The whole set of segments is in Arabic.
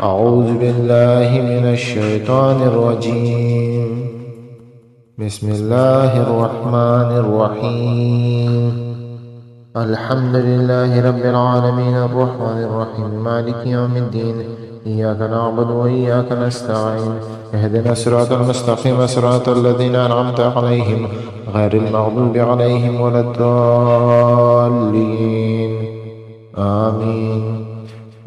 أعوذ بالله من الشيطان الرجيم. بسم الله الرحمن الرحيم. الحمد لله رب العالمين الرحمن الرحيم مالك يوم الدين. إياك نعبد وإياك نستعين. اهدنا الصراط المستقيم صراط الذين أنعمت عليهم غير المغضوب عليهم ولا الضالين. آمين.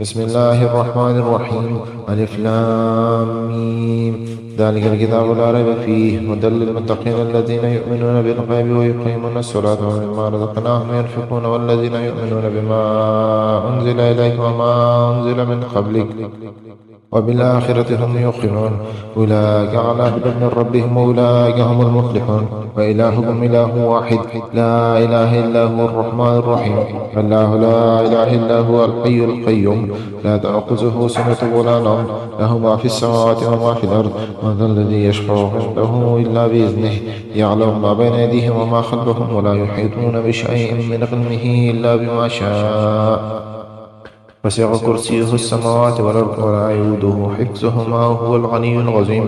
بسم الله الرحمن الرحيم. ألف لام ميم. ذلك الكتاب لا ريب فيه هدى للمتقين الذين يؤمنون بالغيب ويقيمون الصلاة ومما رزقناهم ينفقون والذين يؤمنون بما أنزل إليك وما أنزل من قبلك وبالآخرة هم يوقنون. أولئك على هدى من ربهم وأولئك هم المفلحون. وإلهكم إله واحد لا إله إلا هو الرحمن الرحيم. الله لا إله إلا هو الحي القيوم لا تأخذه سنة ولا نوم له ما في السماوات وما في الأرض. من ذا الذي يشفع عنده إلا بإذنه يعلم ما بين أيديهم وما خلفهم ولا يحيطون بشيء من علمه إلا بما شاء. وسع كرسيه السماوات والأرض ولا يؤوده حفظهما وهو الغني العظيم.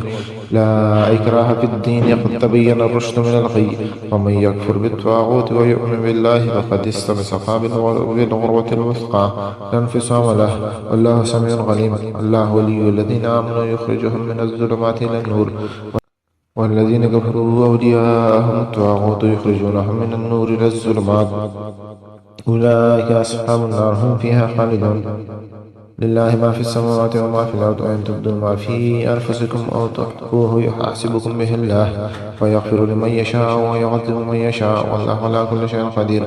لا إكراه في الدين قد تبين الرشد من الغي. ومن يكفر بالطاغوت ويؤمن بالله فقد استمسك بالعروة الوثقى لا انفصام له والله سميع عليم. الله ولي الذين آمنوا يخرجهم من الظلمات إلى النور والذين كفروا أولياءهم الطاغوت يخرجونهم من النور إلى الظلمات أولئك أصحاب النار هم فيها خالدون. لله ما في السماوات وما في الأرض وإن تبدوا ما في أنفسكم أو تخفوه يحاسبكم به الله فيغفر لمن يشاء ويعذب من يشاء والله على كل شيء قدير.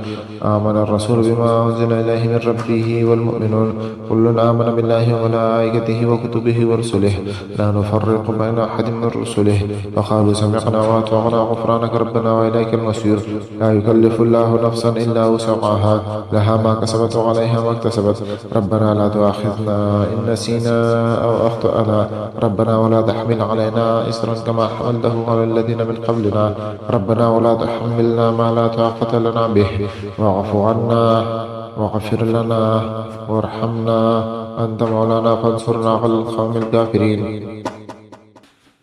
آمن الرسول بما أنزل إليه من ربه والمؤمنون كل آمن بالله وملائكته وكتبه ورسله لا نفرق بين أحد من رسله فقالوا سمعنا وأطعنا غفرانك ربنا وإليك المصير. لا يكلف الله نفسا إلا وسعها لها ما كسبت وعليها ما اكتسبت. ربنا لا تؤاخذنا إن نسينا أو أخطأنا ربنا ولا تحمل علينا إصرا كما حملته على الذين من قبلنا ربنا ولا تحملنا ما لا طاقة لنا به واعف عنا واغفر لنا وارحمنا أنت مولانا فانصرنا على القوم الكافرين.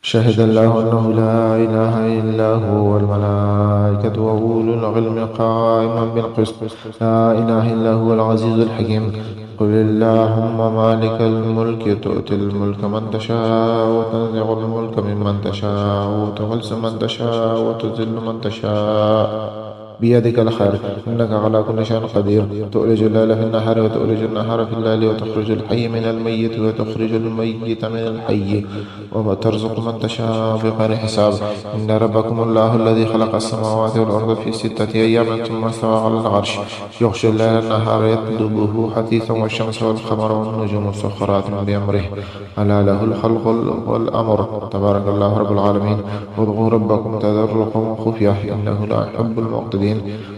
شهد الله أنه لا إله إلا هو والملائكة وأولو العلم قائما بالقسط لا إله إلا هو العزيز الحكيم. قل اللهم مالك الملك تؤتي الملك من تشاء وتنزع الملك ممن تشاء وتعز من تشاء وتذل من تشاء بيدك الخير إنك على كل شيء قدير. تؤلج الليل في النهار وتؤلج النهار في الليل وتخرج الحي من الميت وتخرج الميت من الحي وترزق من تشاء بغير حساب. إن ربكم الله الذي خلق السماوات والأرض في 6 أيام ثم استوى على العرش يغشي الليل النهار يطلبه حثيثا والشمس والقمر والنجوم مسخرات بأمره ألا له الخلق والأمر تبارك الله رب العالمين. ادعوا ربكم تضرعا وخفية إنه لا يحب المعتدين.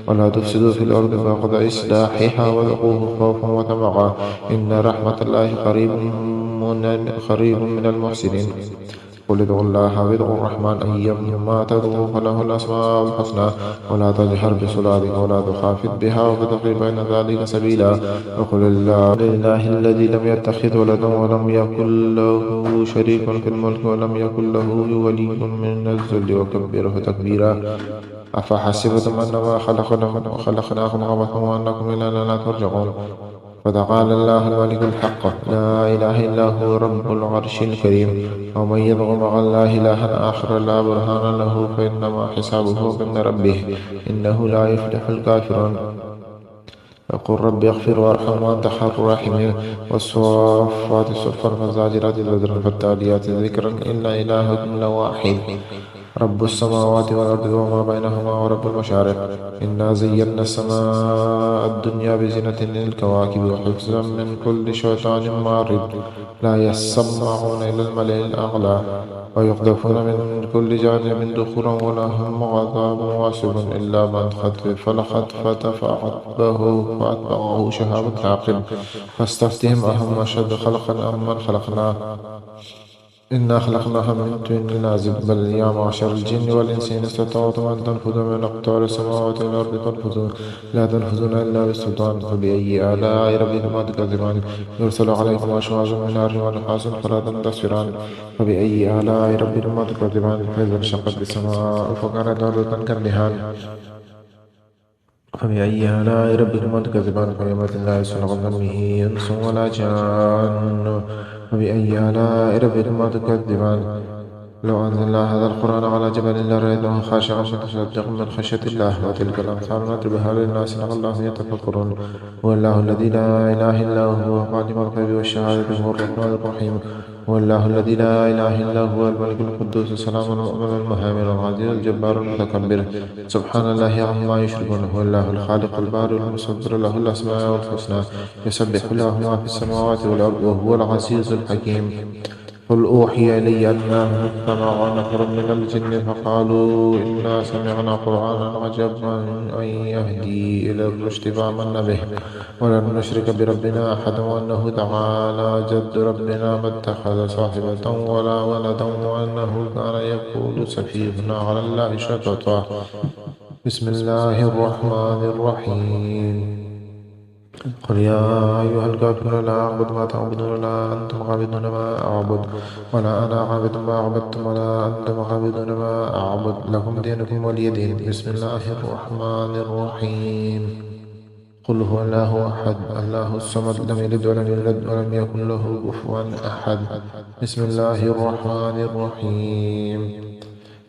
ولا تفسدوا في الأرض بعد إصلاحها وادعوه خوفا وطمعا إن رحمة الله قريب من المحسنين. قل ادعوا الله وادعوا الرحمن أيما تدعوا فله الأسماء الحسنى ولا تجهر بصلاتك ولا تخافت بها وابتغ بين ذلك سبيلا. وقل لله الذي لم يتخذ ولدا ولم يكن له شريك في الملك ولم يكن له ولي من الذل وكبره تكبيرا. أفحسبتم أنما خلقناكم عبثا وأنكم إلينا لا ترجعون. فتعالى الله الملك الحق لا إله إلا هو رب العرش الكريم. ومن يدع مع الله إلها آخر لا برهان له فإنما حسابه عند ربه إنه لا يفلح الكافرون. وقل رب اغفر وارحم وأنت خير الراحمين. والصافات صفا فالزاجرات زجرا فالتاليات ذكرا إن إلهكم لواحد رب السماوات والأرض وما بينهما ورب المشارق. إنا زينا السماء الدنيا بزينة للكواكب وحفظا من كل شيطان مارد لا يسمعون إلى الملأ الأعلى ويقذفون من كل جانب دخورا ولهم عذاب واسع إلا من خطف فلخطفة فأتبعه شهاب ثاقب. فاستفتهم أهم أشد خلقا أم من خلقنا إنا خلقناهم من طين لازب بل يا معشر الجن والإنس إن استطعتم أن تنفذوا من أقطار السماوات والأرض فانفذوا لا تنفذون إلا بالسلطان فبأي آلاء ربكما تكذبان يرسل عليكم أشواظ من نار ونحاس فلا تنتصران فبأي آلاء ربكما تكذبان فإذا انشقت السماء فكانت وردة كالدهان فبأي آلاء ربكما تكذبان فيومئذ لا يسأل عن ذنبه إنس ولا جان فبأي آلاء ربكما تكذبان لو أنزلنا هذا القرآن على جبل لرأيته خاشعا متصدعا من خشية الله وتلك الأمثال نضربها للناس لعلهم يتفكرون هو الله الذي لا إله إلا هو عالم الغيب والشهادة هو الرحمن الرحيم هو الله الذي لا إله إلا هو الملك القدوس السلام المؤمن المهيمن العزيز الجبار المتكبر سبحان الله عما يشركون هو الله الخالق البارئ المصور له الأسماء الحسنى يسبح له ما في السماوات والأرض وهو العزيز الحكيم قل أوحي إلي أنه استمع نفر من الجن فقالوا إنا سمعنا قرآنا عجبا أن يهدي إلى الرشد فآمنا به ولن نشرك بربنا أحدا وأنه تعالى جد ربنا ما اتخذ صاحبة ولا ولدا وأنه كان يقول سفيهنا على الله شططا بسم الله الرحمن الرحيم قل يا أيها الكافرون لا أعبد ما تعبدون ولا أنتم عابدون ما أعبد ولا أنا عابد ما عبدتم ولا أنتم عابدون ما أعبد لكم دينكم ولي دين بسم الله الرحمن الرحيم قل هو الله أحد الله الصمد لم يلد ولم يولد ولم يكن له كفوا أحد بسم الله الرحمن الرحيم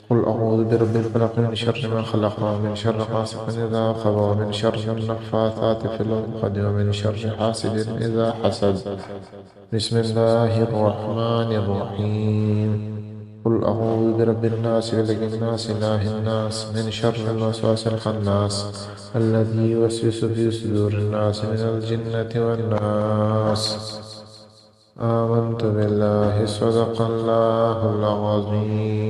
قل أعوذ برب الفلق من شر ما خلق ومن شر غاسق إذا وقب ومن شر النفاثات في العقد ومن شر حاسد إذا حسد بسم الله الرحمن الرحيم قل أعوذ برب الناس ملك الناس إله الناس من شر الوسواس الخناس الذي يوسوس في صدور الناس من الجنة والناس آمنت بالله صدق الله العظيم.